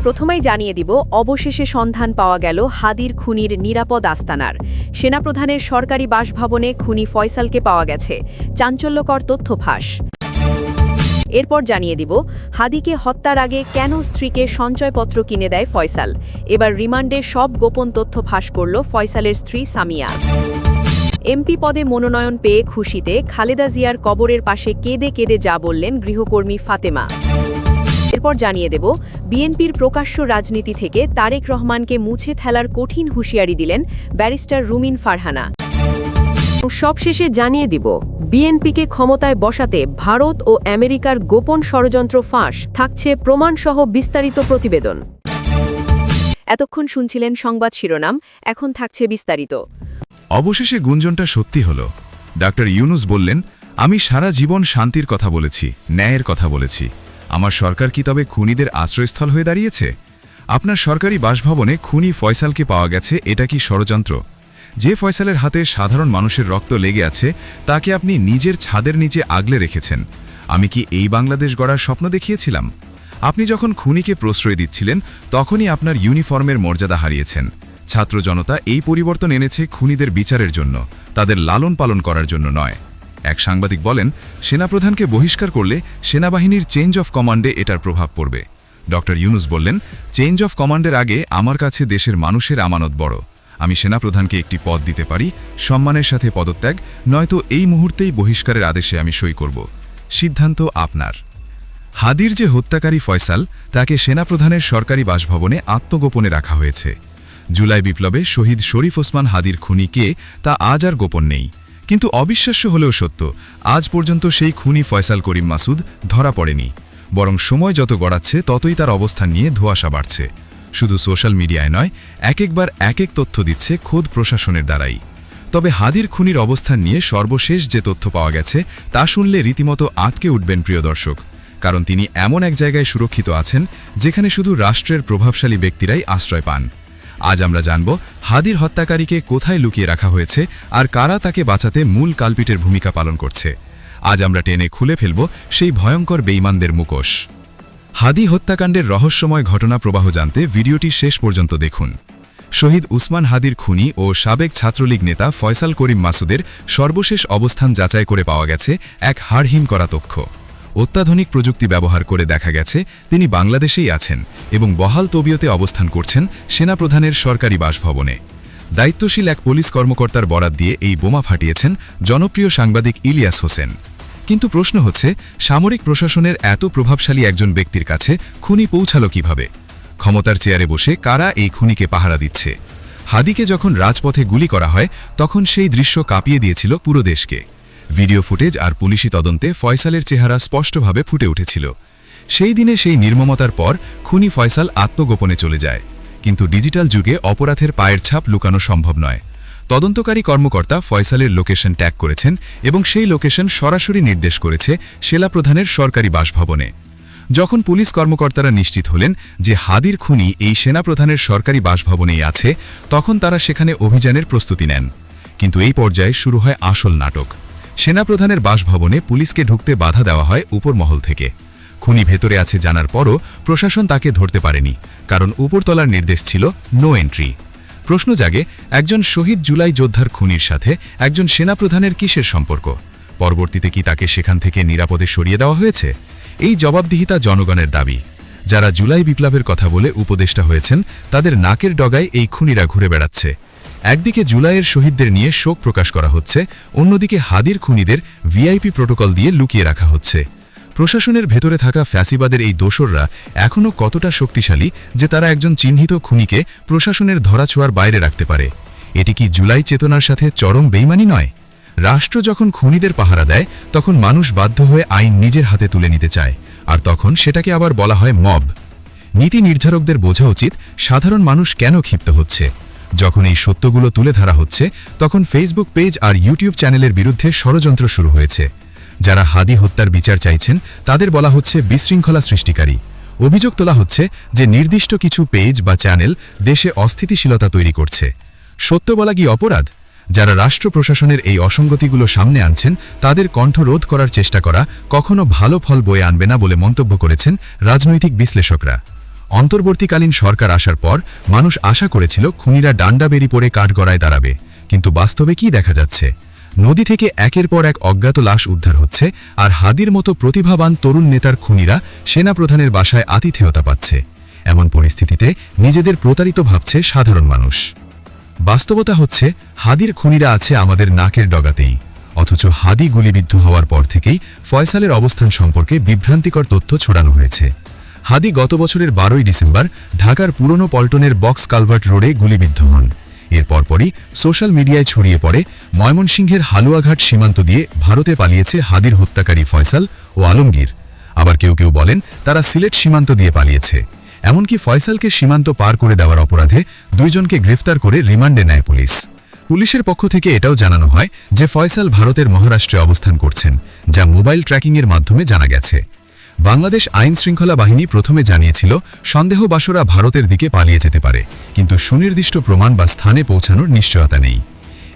প্রথমেই জানিয়ে দিব, অবশেষে সন্ধান পাওয়া গেল হাদির খুনির নিরাপদ আস্তানার। সেনাপ্রধানের সরকারি বাসভবনে খুনি ফয়সালকে পাওয়া গেছে। চাঞ্চল্যকর তথ্য ফাঁস। এরপর জানিয়ে দিব, হাদিকে হত্যার আগে কেন স্ত্রীকে সঞ্চয়পত্র কিনে দেয় ফয়সাল। এবার রিমান্ডে সব গোপন তথ্য ফাঁস করল ফয়সালের স্ত্রী সামিয়া। এমপি পদে মনোনয়ন পেয়ে খুশিতে খালেদা জিয়ার কবরের পাশে কেঁদে কেঁদে যা বললেন গৃহকর্মী ফাতেমা। এরপর জানিয়ে দেব, বিএনপির প্রকাশ্য রাজনীতি থেকে তারেক রহমানকে মুছে ফেলার কঠিন হুঁশিয়ারি দিলেন ব্যারিস্টার রুমিন ফারহানা। সবশেষে জানিয়ে দিব, বিএনপিকে ক্ষমতায় বসাতে ভারত ও আমেরিকার গোপন ষড়যন্ত্র ফাঁস, থাকছে প্রমাণসহ বিস্তারিত প্রতিবেদন। এতক্ষণ শুনছিলেন সংবাদ শিরোনাম, এখন থাকছে বিস্তারিত। অবশেষে গুঞ্জনটা সত্যি হল। ডাক্তার ইউনুস বললেন, আমি সারা জীবন শান্তির কথা বলেছি, ন্যায়ের কথা বলেছি। আমার সরকার কি তবে খুনিদের আশ্রয়স্থল হয়ে দাঁড়িয়েছে? আপনার সরকারি বাসভবনে খুনি ফয়সালকে পাওয়া গেছে, এটা কি ষড়যন্ত্র? যে ফয়সালের হাতে সাধারণ মানুষের রক্ত লেগে আছে, তাকে আপনি নিজের ছাদের নিচে আগলে রেখেছেন। আমি কি এই বাংলাদেশ গড়ার স্বপ্ন দেখিয়েছিলাম? আপনি যখন খুনিকে প্রশ্রয় দিচ্ছিলেন, তখনই আপনার ইউনিফর্মের মর্যাদা হারিয়েছেন। ছাত্র জনতা এই পরিবর্তন এনেছে খুনিদের বিচারের জন্য, তাদের লালন পালন করার জন্য নয়। এক সাংবাদিক বলেন, সেনাপ্রধানকে বহিষ্কার করলে সেনাবাহিনীর চেঞ্জ অফ কমান্ডে এটার প্রভাব পড়বে। ডক্টর ইউনুস বললেন, চেঞ্জ অফ কমান্ডের আগে আমার কাছে দেশের মানুষের আমানত বড়। আমি সেনাপ্রধানকে একটি পদ দিতে পারি, সম্মানের সাথে পদত্যাগ, নয়তো এই মুহূর্তেই বহিষ্কারের আদেশে আমি সই করব। সিদ্ধান্ত আপনার। হাদির যে হত্যাকারী ফয়সাল, তাকে সেনাপ্রধানের সরকারি বাসভবনে আত্মগোপনে রাখা হয়েছে। জুলাই বিপ্লবে শহীদ শরীফ ওসমান হাদির খুনি কে, তা আজ আর গোপন নেই। কিন্তু অবিশ্বাস্য হলেও সত্য, আজ পর্যন্ত সেই খুনি ফয়সাল করিম মাসুদ ধরা পড়েনি। বরং সময় যত গড়াচ্ছে, ততই তার অবস্থান নিয়ে ধোঁয়াশা বাড়ছে। শুধু সোশ্যাল মিডিয়ায় নয়, একবার এক তথ্য দিচ্ছে খোদ প্রশাসনের দ্বারাই। তবে হাদির খুনির অবস্থান নিয়ে সর্বশেষ যে তথ্য পাওয়া গেছে, তা শুনলে রীতিমতো আঁতকে উঠবেন প্রিয় দর্শক। কারণ তিনি এমন এক জায়গায় সুরক্ষিত আছেন, যেখানে শুধু রাষ্ট্রের প্রভাবশালী ব্যক্তিরাই আশ্রয় পান। আজ আমরা জানব, হাদির হত্যাকারীকে কোথায় লুকিয়ে রাখা হয়েছে আর কারা তাকে বাঁচাতে মূল কালপিটের ভূমিকা পালন করছে। আজ আমরা টেনে খুলে ফেলব সেই ভয়ঙ্কর বেঈমানদের মুখোশ। হাদি হত্যাকাণ্ডের রহস্যময় ঘটনা প্রবাহ জানতে ভিডিওটি শেষ পর্যন্ত দেখুন। শহীদ উসমান হাদির খুনি ও সাবেক ছাত্রলীগ নেতা ফয়সাল করিম মাসুদের সর্বশেষ অবস্থান যাচাই করে পাওয়া গেছে এক হাড়হিম করা তথ্য। অত্যাধুনিক প্রযুক্তি ব্যবহার করে দেখা গেছে, তিনি বাংলাদেশেই আছেন এবং বহাল তবিয়তে অবস্থান করছেন সেনাপ্রধানের সরকারি বাসভবনে। দায়িত্বশীল এক পুলিশ কর্মকর্তার বরাত দিয়ে এই বোমা ফাটিয়েছেন জনপ্রিয় সাংবাদিক ইলিয়াস হোসেন। কিন্তু প্রশ্ন হচ্ছে, সামরিক প্রশাসনের এত প্রভাবশালী একজন ব্যক্তির কাছে খুনি পৌঁছালো কিভাবে? ক্ষমতার চেয়ারে বসে কারা এই খুনিকে পাহারা দিচ্ছে? হাদিকে যখন রাজপথে গুলি করা হয়, তখন সেই দৃশ্য কাঁপিয়ে দিয়েছিল পুরো দেশকে। ভিডিও ফুটেজ আর পুলিশি তদন্তে ফয়সালের চেহারা স্পষ্টভাবে ফুটে উঠেছিল। সেই দিনে সেই নির্মমতার পর খুনি ফয়সাল আত্মগোপনে চলে যায়। কিন্তু ডিজিটাল যুগে অপরাধের পায়ের ছাপ লুকানো সম্ভব নয়। তদন্তকারী কর্মকর্তা ফয়সালের লোকেশন ট্যাগ করেছেন এবং সেই লোকেশন সরাসরি নির্দেশ করেছে সেনাপ্রধানের সরকারি বাসভবনে। যখন পুলিশ কর্মকর্তারা নিশ্চিত হলেন যে হাদির খুনি এই সেনাপ্রধানের সরকারি বাসভবনেই আছে, তখন তারা সেখানে অভিযানের প্রস্তুতি নেন। কিন্তু এই পর্যায়ে শুরু হয় আসল নাটক। সেনাপ্রধানের বাসভবনে পুলিশকে ঢুকতে বাধা দেওয়া হয় উপরমহল থেকে। খুনি ভেতরে আছে জানার পরও প্রশাসন তাকে ধরতে পারেনি, কারণ উপরতলার নির্দেশ ছিল নো এন্ট্রি। প্রশ্ন জাগে, একজন শহীদ জুলাই যোদ্ধার খুনির সাথে একজন সেনাপ্রধানের কিসের সম্পর্ক? পরবর্তীতে কি তাকে সেখান থেকে নিরাপদে সরিয়ে দেওয়া হয়েছে? এই জবাবদিহিতা জনগণের দাবি। যারা জুলাই বিপ্লবের কথা বলে উপদেষ্টা হয়েছেন, তাদের নাকের ডগায় এই খুনিরা ঘুরে বেড়াচ্ছে। একদিকে জুলাইয়ের শহীদদের নিয়ে শোক প্রকাশ করা হচ্ছে, অন্যদিকে হাদির খুনিদের ভিআইপি প্রোটোকল দিয়ে লুকিয়ে রাখা হচ্ছে। প্রশাসনের ভেতরে থাকা ফ্যাসিবাদের এই দোসররা এখনও কতটা শক্তিশালী যে তারা একজন চিহ্নিত খুনিকে প্রশাসনের ধরাছোঁয়ার বাইরে রাখতে পারে? এটি কি জুলাই চেতনার সাথে চরম বেইমানি নয়? রাষ্ট্র যখন খুনিদের পাহারা দেয়, তখন মানুষ বাধ্য হয়ে আইন নিজের হাতে তুলে নিতে চায়, আর তখন সেটাকে আবার বলা হয় মব। নীতি নির্ধারকদের বোঝা উচিত সাধারণ মানুষ কেন ক্ষিপ্ত হচ্ছে। যখন এই সত্যগুলো তুলে ধরা হচ্ছে, তখন ফেসবুক পেজ আর ইউটিউব চ্যানেলের বিরুদ্ধে ষড়যন্ত্র শুরু হয়েছে। যারা হাদি হত্যার বিচার চাইছেন, তাদের বলা হচ্ছে বিশৃঙ্খলা সৃষ্টিকারী। অভিযোগ তোলা হচ্ছে যে নির্দিষ্ট কিছু পেজ বা চ্যানেল দেশে অস্থিতিশীলতা তৈরি করছে। সত্য বলা কি অপরাধ? যারা রাষ্ট্র প্রশাসনের এই অসঙ্গতিগুলো সামনে আনছেন, তাদের কণ্ঠ রোধ করার চেষ্টা করা কখনো ভালো ফল বয়ে আনবে না বলে মন্তব্য করেছেন রাজনৈতিক বিশ্লেষকরা। অন্তর্বর্তীকালীন সরকার আসার পর মানুষ আশা করেছিল খুনিরা ডান্ডা বেরি পড়ে কাঠগড়ায় দাঁড়াবে, কিন্তু বাস্তবে কি দেখা যাচ্ছে? নদী থেকে একের পর এক অজ্ঞাত লাশ উদ্ধার হচ্ছে, আর হাদির মতো প্রতিভাবান তরুণ নেতার খুনিরা সেনাপ্রধানের বাসায় আতিথেয়তা পাচ্ছে। এমন পরিস্থিতিতে নিজেদের প্রতারিত ভাবছে সাধারণ মানুষ। বাস্তবতা হচ্ছে, হাদির খুনিরা আছে আমাদের নাকের ডগাতেই, অথচ হাদি গুলিবিদ্ধ হওয়ার পর থেকেই ফয়সালের অবস্থান সম্পর্কে বিভ্রান্তিকর তথ্য ছড়ানো হয়েছে। হাদি গত বছরের 12ই ডিসেম্বর ঢাকার পুরনো পল্টনের বক্স কালভার্ট রোডে গুলিবিদ্ধ হন। এর পরপরই সোশ্যাল মিডিয়ায় ছড়িয়ে পড়ে ময়মনসিংহের হালুয়াঘাট সীমান্ত দিয়ে ভারতে পালিয়েছে হাদির হত্যাকারী ফয়সাল ও আলমগীর। আবার কেউ কেউ বলেন তারা সিলেট সীমান্ত দিয়ে পালিয়েছে। এমনকি ফয়সালকে সীমান্ত পার করে দেওয়ার অপরাধে 2 জনকে গ্রেফতার করে রিমান্ডে নেয় পুলিশ। পুলিশের পক্ষ থেকে এটাও জানানো হয় যে ফয়সাল ভারতের মহারাষ্ট্রে অবস্থান করছেন, যা মোবাইল ট্র্যাকিংয়ের মাধ্যমে জানা গেছে। বাংলাদেশ আইন শৃঙ্খলা বাহিনী প্রথমে জানিয়েছিল সন্দেহবাসরা ভারতের দিকে পালিয়ে যেতে পারে, কিন্তু সুনির্দিষ্ট প্রমাণ বা স্থানে পৌঁছানোর নিশ্চয়তা নেই।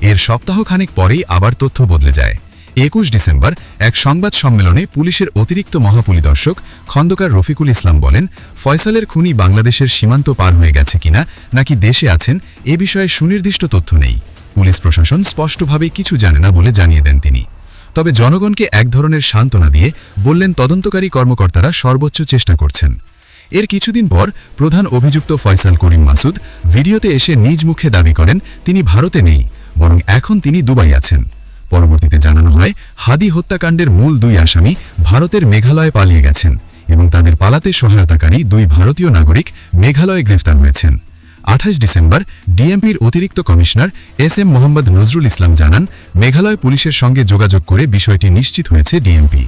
এর সপ্তাহখানেক পরেই আবার তথ্য বদলে যায়। 21 ডিসেম্বর এক সংবাদ সম্মেলনে পুলিশের অতিরিক্ত মহাপরিদর্শক খন্দকার রফিকুল ইসলাম বলেন, ফয়সালের খুনি বাংলাদেশের সীমান্ত পার হয়ে গেছে কিনা নাকি দেশে আছেন এ বিষয়ে সুনির্দিষ্ট তথ্য নেই। পুলিশ প্রশাসন স্পষ্টভাবে কিছু জানে না বলে জানিয়ে দেন তিনি। তবে জনগণকে এক ধরনের সান্ত্বনা দিয়ে বললেন তদন্তকারী কর্মকর্তারা সর্বোচ্চ চেষ্টা করছেন। এর কিছুদিন পর প্রধান অভিযুক্ত ফয়সাল করিম মাসুদ ভিডিওতে এসে নিজ মুখে দাবি করেন তিনি ভারতে নেই, বরং এখন তিনি দুবাই আছেন। পরবর্তীতে জানানো হয় হাদি হত্যাকাণ্ডের মূল 2 আসামি ভারতের মেঘালয়ে পালিয়ে গেছেন এবং তাদের পালাতে সহায়তাকারী 2 ভারতীয় নাগরিক মেঘালয়ে গ্রেফতার হয়েছেন। 28 ডিসেম্বর ডিএমপির অতিরিক্ত কমিশনার SM মোহাম্মদ নজরুল ইসলাম জানান, মেঘালয় পুলিশের সঙ্গে যোগাযোগ করে বিষয়টি নিশ্চিত হয়েছে ডিএমপি।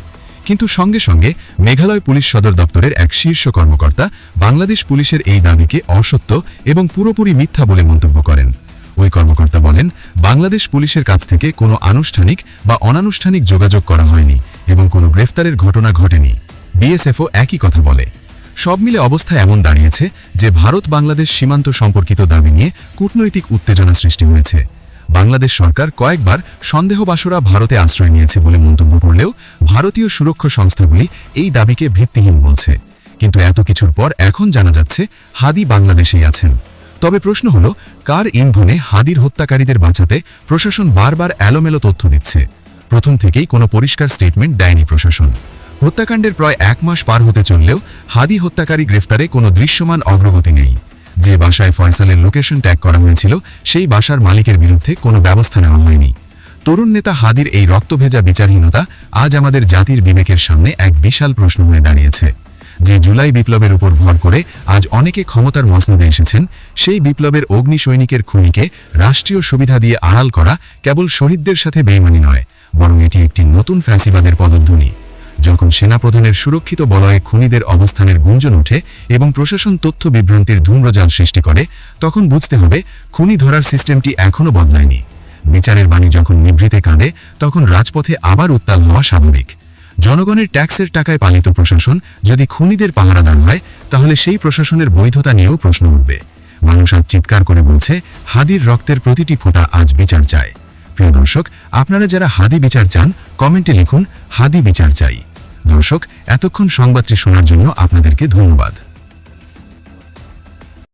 কিন্তু সঙ্গে সঙ্গে মেঘালয় পুলিশ সদর দপ্তরের এক শীর্ষ কর্মকর্তা বাংলাদেশ পুলিশের এই দাবিকে অসত্য এবং পুরোপুরি মিথ্যা বলে মন্তব্য করেন। ওই কর্মকর্তা বলেন, বাংলাদেশ পুলিশের কাছ থেকে কোনো আনুষ্ঠানিক বা অনানুষ্ঠানিক যোগাযোগ করা হয়নি এবং কোনো গ্রেফতারের ঘটনা ঘটেনি। বিএসএফও একই কথা বলে। সব মিলে অবস্থা এমন দাঁড়িয়েছে যে ভারত বাংলাদেশ সীমান্ত সম্পর্কিত দাবি নিয়ে কূটনৈতিক উত্তেজনা সৃষ্টি হয়েছে। বাংলাদেশ সরকার কয়েকবার সন্দেহবাসরা ভারতে আশ্রয় নিয়েছে বলে মন্তব্য করলেও ভারতীয় সুরক্ষা সংস্থাগুলি এই দাবিকে ভিত্তিহীন বলছে। কিন্তু এত কিছুর পর এখন জানা যাচ্ছে হাদি বাংলাদেশেই আছেন। তবে প্রশ্ন হলো, কার ইন্ধনে হাদির হত্যাকারীদের বাঁচাতে প্রশাসন বারবার এলোমেলো তথ্য দিচ্ছে? প্রথম থেকেই কোনো পরিষ্কার স্টেটমেন্ট দেয়নি প্রশাসন। হত্যাকাণ্ডের প্রায় 1 মাস পার হতে চললেও হাদি হত্যাকারী গ্রেফতারে কোনো দৃশ্যমান অগ্রগতি নেই। যে বাসায় ফয়সালের লোকেশন ট্যাগ করা হয়েছিল সেই বাসার মালিকের বিরুদ্ধে কোনো ব্যবস্থা নেওয়া হয়নি। তরুণ নেতা হাদির এই রক্তভেজা বিচারহীনতা আজ আমাদের জাতির বিবেকের সামনে এক বিশাল প্রশ্ন হয়ে দাঁড়িয়েছে। যে জুলাই বিপ্লবের উপর ভর করে আজ অনেকে ক্ষমতার মসনদে এসেছেন, সেই বিপ্লবের অগ্নি সৈনিকের খুনিকে রাষ্ট্রীয় সুবিধা দিয়ে আড়াল করা কেবল শহীদদের সাথে বেইমানি নয়, বরং এটি একটি নতুন ফ্যাসিবাদের পদধ্বনি। যখন সেনাপ্রধানের সুরক্ষিত বলয়ে খুনিদের অবস্থানের গুঞ্জন ওঠে এবং প্রশাসন তথ্য বিভ্রান্তির ধূম্রজাল সৃষ্টি করে, তখন বুঝতে হবে খুনি ধরার সিস্টেমটি এখনও বদলায়নি। বিচারের বাণী যখন নিভৃতে কাঁদে, তখন রাজপথে আবার উত্তাল হওয়া স্বাভাবিক। জনগণের ট্যাক্সের টাকায় পালিত প্রশাসন যদি খুনিদের পাহারাদার হয়, তাহলে সেই প্রশাসনের বৈধতা নিয়েও প্রশ্ন উঠবে। মানুষ আজ চিৎকার করে বলছে, হাদির রক্তের প্রতিটি ফোঁটা আজ বিচার চায়। প্রিয় দর্শক, আপনারা যারা হাদি বিচার চান, কমেন্টে লিখুন হাদি বিচার চাই। দর্শক, এতক্ষণ সংবাদটি শোনার জন্য আপনাদেরকে ধন্যবাদ।